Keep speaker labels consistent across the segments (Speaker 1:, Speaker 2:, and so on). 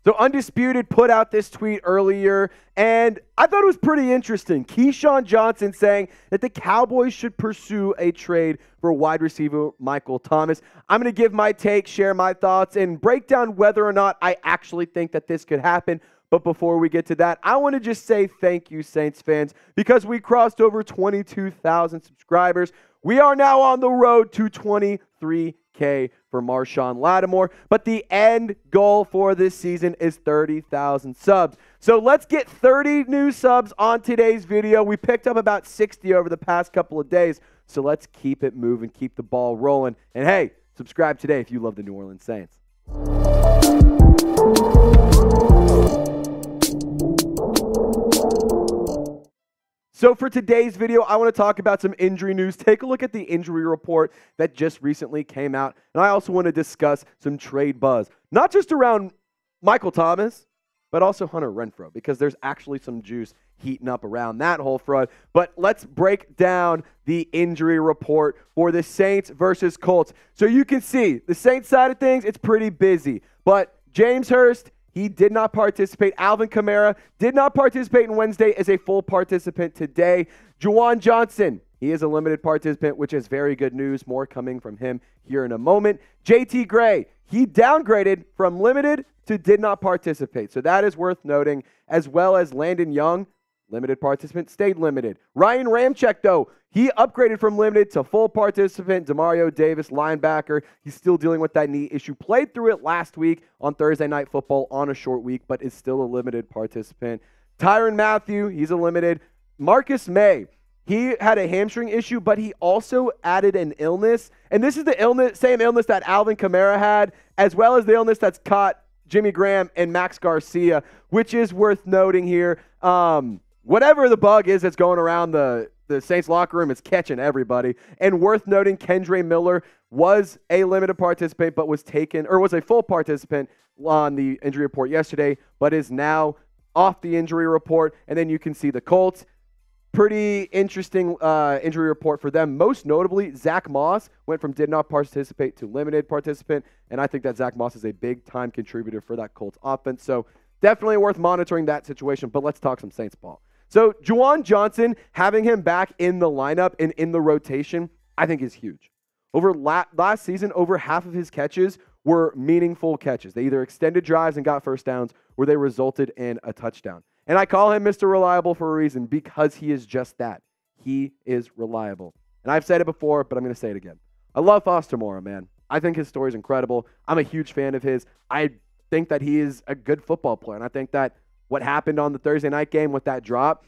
Speaker 1: So Undisputed put out this tweet earlier, and I thought it was pretty interesting. Keyshawn Johnson saying that the Cowboys should pursue a trade for wide receiver Michael Thomas. I'm going to give my take, share my thoughts, and break down whether or not I actually think that this could happen. But before we get to that, I want to just say thank you, Saints fans, because we crossed over 22,000 subscribers. We are now on the road to 23K for Marshawn Lattimore, but the end goal for this season is 30,000 subs. So let's get 30 new subs on today's video. We picked up about 60 over the past couple of days, so let's keep it moving, keep the ball rolling. And hey, subscribe today if you love the New Orleans Saints. So for today's video, I want to talk about some injury news. Take a look at the injury report that just recently came out. And I also want to discuss some trade buzz, not just around Michael Thomas, but also Hunter Renfrow, because there's actually some juice heating up around that whole front. But let's break down the injury report for the Saints versus Colts. So you can see the Saints side of things, it's pretty busy. But James Hurst, he did not participate. Alvin Kamara did not participate on Wednesday as a full participant today. Juwan Johnson, he is a limited participant, which is very good news. More coming from him here in a moment. JT Gray, he downgraded from limited to did not participate. So that is worth noting, as well as Landon Young, limited participant, stayed limited. Ryan Ramczyk, though, he upgraded from limited to full participant. Demario Davis, linebacker, he's still dealing with that knee issue. Played through it last week on Thursday Night Football on a short week, but is still a limited participant. Tyrann Mathieu, he's a limited. Marcus May, he had a hamstring issue, but he also added an illness. And this is the same illness that Alvin Kamara had, as well as the illness that's caught Jimmy Graham and Max Garcia, which is worth noting here. Whatever the bug is that's going around the Saints locker room, is catching everybody. And worth noting, Kendre Miller was a limited participant, but was a full participant on the injury report yesterday, but is now off the injury report. And then you can see the Colts. Pretty interesting injury report for them. Most notably, Zach Moss went from did not participate to limited participant, and I think that Zach Moss is a big-time contributor for that Colts offense. So definitely worth monitoring that situation, but let's talk some Saints ball. So Juwan Johnson, having him back in the lineup and in the rotation, I think is huge. Over last season, over half of his catches were meaningful catches. They either extended drives and got first downs, or they resulted in a touchdown. And I call him Mr. Reliable for a reason, because he is just that. He is reliable. And I've said it before, but I'm going to say it again. I love Foster Moreau, man. I think his story is incredible. I'm a huge fan of his. I think that he is a good football player, and I think that what happened on the Thursday night game with that drop,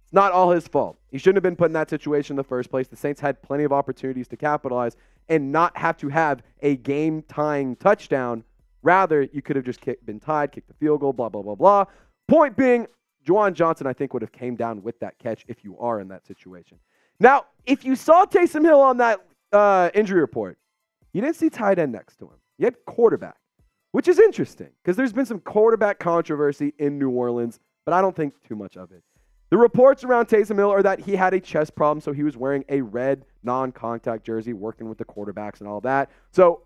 Speaker 1: it's not all his fault. He shouldn't have been put in that situation in the first place. The Saints had plenty of opportunities to capitalize and not have to have a game-tying touchdown. Rather, you could have just been tied, kicked the field goal, blah, blah, blah, blah. Point being, Juwan Johnson, I think, would have came down with that catch if you are in that situation. Now, if you saw Taysom Hill on that injury report, you didn't see tight end next to him. You had quarterback, which is interesting because there's been some quarterback controversy in New Orleans, but I don't think too much of it. The reports around Taysom Hill are that he had a chest problem, so he was wearing a red non-contact jersey, working with the quarterbacks and all that. So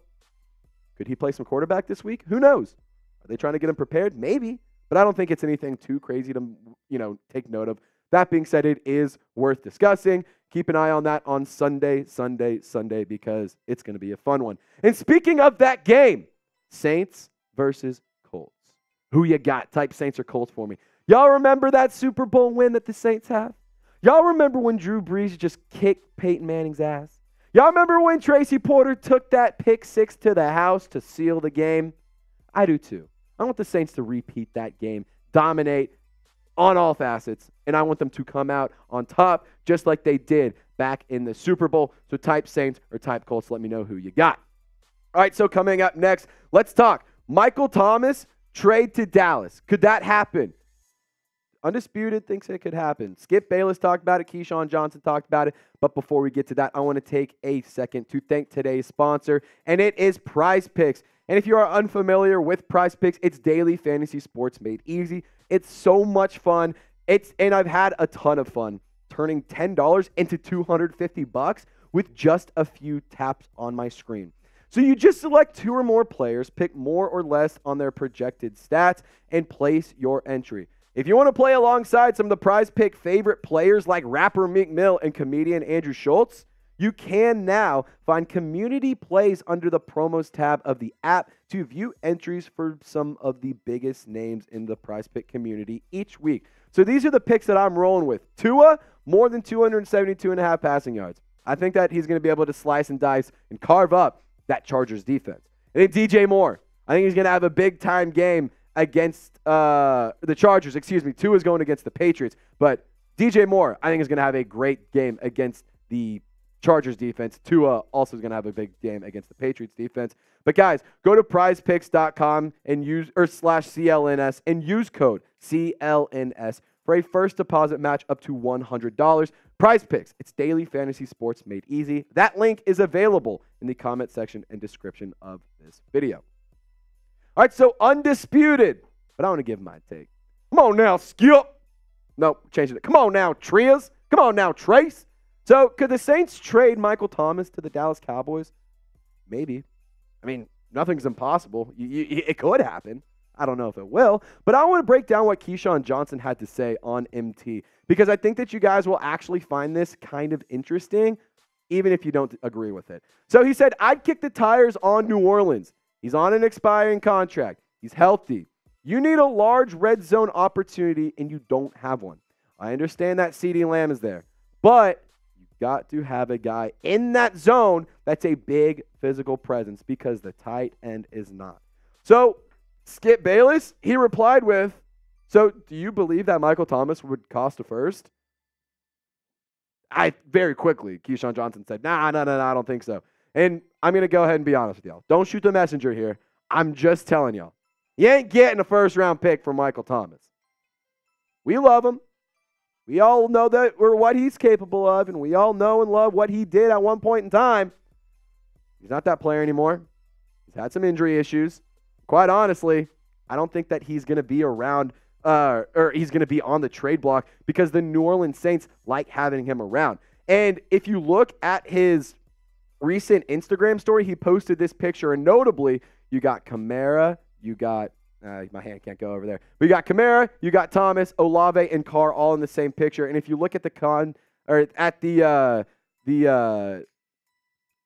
Speaker 1: could he play some quarterback this week? Who knows? Are they trying to get him prepared? Maybe. But I don't think it's anything too crazy to, take note of. That being said, it is worth discussing. Keep an eye on that on Sunday, because it's going to be a fun one. And speaking of that game, Saints versus Colts. Who you got? Type Saints or Colts for me. Y'all remember that Super Bowl win that the Saints have? Y'all remember when Drew Brees just kicked Peyton Manning's ass? Y'all remember when Tracy Porter took that pick six to the house to seal the game? I do too. I want the Saints to repeat that game, dominate on all facets, and I want them to come out on top just like they did back in the Super Bowl. So type Saints or type Colts. Let me know who you got. All right, so coming up next, let's talk Michael Thomas trade to Dallas. Could that happen? Undisputed thinks it could happen. Skip Bayless talked about it. Keyshawn Johnson talked about it. But before we get to that, I want to take a second to thank today's sponsor, and it is Prize Picks. And if you are unfamiliar with Prize Picks, it's daily fantasy sports made easy. It's so much fun. And I've had a ton of fun turning $10 into $250 with just a few taps on my screen. So you just select 2 or more players, pick more or less on their projected stats, and place your entry. If you want to play alongside some of the Prize Pick favorite players like rapper Meek Mill and comedian Andrew Schultz, you can now find community plays under the promos tab of the app to view entries for some of the biggest names in the Prize Pick community each week. So these are the picks that I'm rolling with. Tua, more than 272.5 passing yards. I think that he's going to be able to slice and dice and carve up that Chargers defense. And then DJ Moore, I think he's going to have a big-time game against the Chargers. Tua is going against the Patriots. But DJ Moore, I think, is going to have a great game against the Chargers defense. Tua also is going to have a big game against the Patriots defense. But guys, go to prizepicks.com and /CLNS and use code CLNS for a first deposit match up to $100. Prize Picks, it's daily fantasy sports made easy. That link is available in the comment section and description of this video. All right, so undisputed. But I want to give my take. Come on now, Skip. Nope, changing it. Come on now, Trias. Come on now, Trace. So could the Saints trade Michael Thomas to the Dallas Cowboys? Maybe. I mean, nothing's impossible. It could happen. I don't know if it will. But I want to break down what Keyshawn Johnson had to say on MT, because I think that you guys will actually find this kind of interesting, even if you don't agree with it. So he said, I'd kick the tires on New Orleans. He's on an expiring contract. He's healthy. You need a large red zone opportunity, and you don't have one. I understand that CeeDee Lamb is there, but you've got to have a guy in that zone that's a big physical presence, because the tight end is not. So Skip Bayless, he replied with, so do you believe that Michael Thomas would cost a first? Very quickly, Keyshawn Johnson said, nah, I don't think so. And I'm going to go ahead and be honest with y'all. Don't shoot the messenger here. I'm just telling y'all. You ain't getting a first-round pick for Michael Thomas. We love him. We all know that we're what he's capable of, and we all know and love what he did at one point in time. He's not that player anymore. He's had some injury issues. Quite honestly, I don't think that he's going to be around or he's going to be on the trade block, because the New Orleans Saints like having him around. And if you look at his recent Instagram story, he posted this picture, and notably, you got Kamara, you got my hand can't go over there. But you got Kamara, you got Thomas, Olave, and Carr all in the same picture. And if you look at the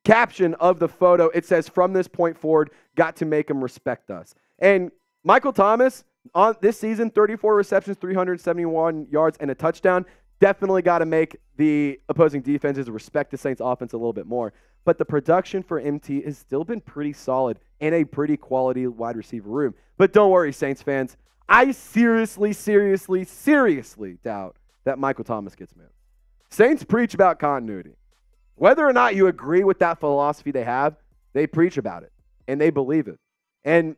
Speaker 1: caption of the photo, it says, "From this point forward, got to make him respect us." And Michael Thomas on this season, 34 receptions, 371 yards, and a touchdown. Definitely got to make the opposing defenses respect the Saints offense a little bit more. But the production for MT has still been pretty solid and a pretty quality wide receiver room. But don't worry, Saints fans. I seriously doubt that Michael Thomas gets moved. Saints preach about continuity. Whether or not you agree with that philosophy they have, they preach about it, and they believe it. And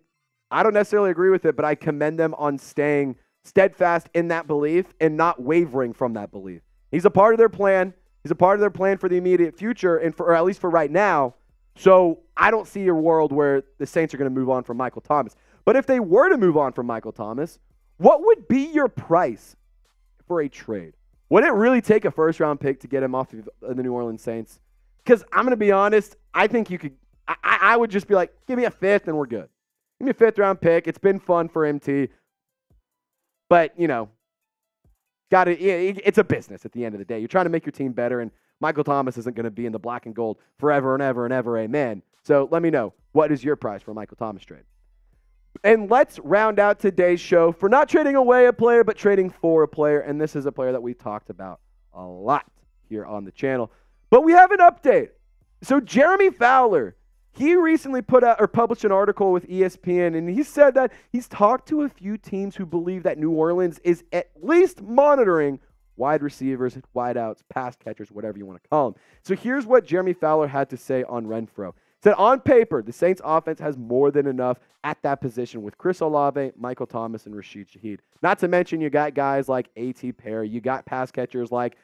Speaker 1: I don't necessarily agree with it, but I commend them on staying steadfast in that belief and not wavering from that belief. He's a part of their plan. He's a part of their plan for the immediate future, and or at least for right now. So I don't see a world where the Saints are going to move on from Michael Thomas. But if they were to move on from Michael Thomas, what would be your price for a trade? Would it really take a first-round pick to get him off of the New Orleans Saints? Because I'm going to be honest, I think you could. I would just be like, give me a fifth and we're good. Give me a fifth-round pick. It's been fun for MT. But, you know, it's a business at the end of the day. You're trying to make your team better, and Michael Thomas isn't going to be in the black and gold forever and ever and ever, amen. So let me know, what is your price for a Michael Thomas trade? And let's round out today's show for not trading away a player, but trading for a player. And this is a player that we talked about a lot here on the channel. But we have an update. So Jeremy Fowler, he recently put out or published an article with ESPN, and he said that he's talked to a few teams who believe that New Orleans is at least monitoring wide receivers, wideouts, pass catchers, whatever you want to call them. So here's what Jeremy Fowler had to say on Renfrow. He said, on paper, the Saints offense has more than enough at that position with Chris Olave, Michael Thomas, and Rashid Shaheed. Not to mention you got guys like A.T. Perry. You got pass catchers like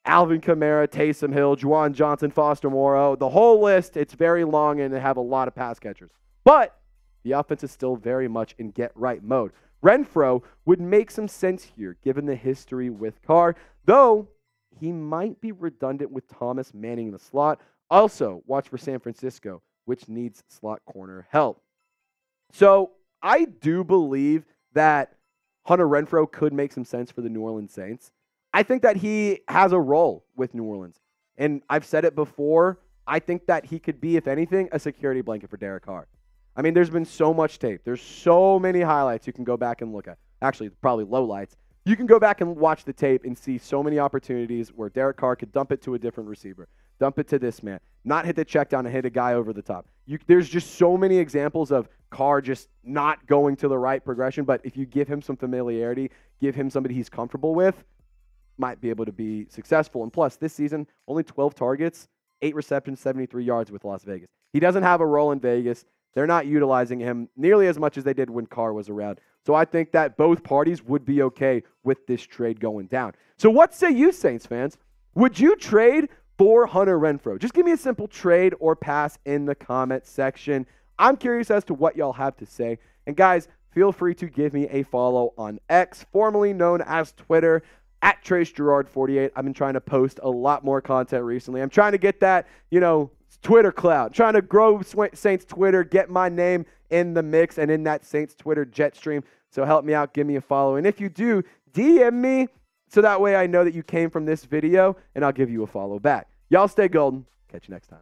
Speaker 1: Alvin Kamara, Taysom Hill, Juwan Johnson, Foster Moreau. The whole list, it's very long, and they have a lot of pass catchers. But the offense is still very much in get-right mode. Renfrow would make some sense here, given the history with Carr, though he might be redundant with Thomas manning the slot. Also, watch for San Francisco. which needs slot corner help. So I do believe that Hunter Renfrow could make some sense for the New Orleans Saints. I think that he has a role with New Orleans. And I've said it before, I think that he could be, if anything, a security blanket for Derek Carr. I mean, there's been so much tape. There's so many highlights you can go back and look at. Actually, probably lowlights. You can go back and watch the tape and see so many opportunities where Derek Carr could dump it to a different receiver, dump it to this man, not hit the check down and hit a guy over the top. There's just so many examples of Carr just not going to the right progression, but if you give him some familiarity, give him somebody he's comfortable with, might be able to be successful. And plus, this season, only 12 targets, 8 receptions, 73 yards with Las Vegas. He doesn't have a role in Vegas. They're not utilizing him nearly as much as they did when Carr was around. So I think that both parties would be okay with this trade going down. So what say you, Saints fans? Would you trade for Hunter Renfrow? Just give me a simple trade or pass in the comment section. I'm curious as to what y'all have to say. And guys, feel free to give me a follow on X, formerly known as Twitter, at Giroaurd48. I've been trying to post a lot more content recently. I'm trying to get that, Twitter cloud, trying to grow Saints Twitter, get my name in the mix and in that Saints Twitter jet stream. So help me out, give me a follow. And if you do, DM me so that way I know that you came from this video and I'll give you a follow back. Y'all stay golden. Catch you next time.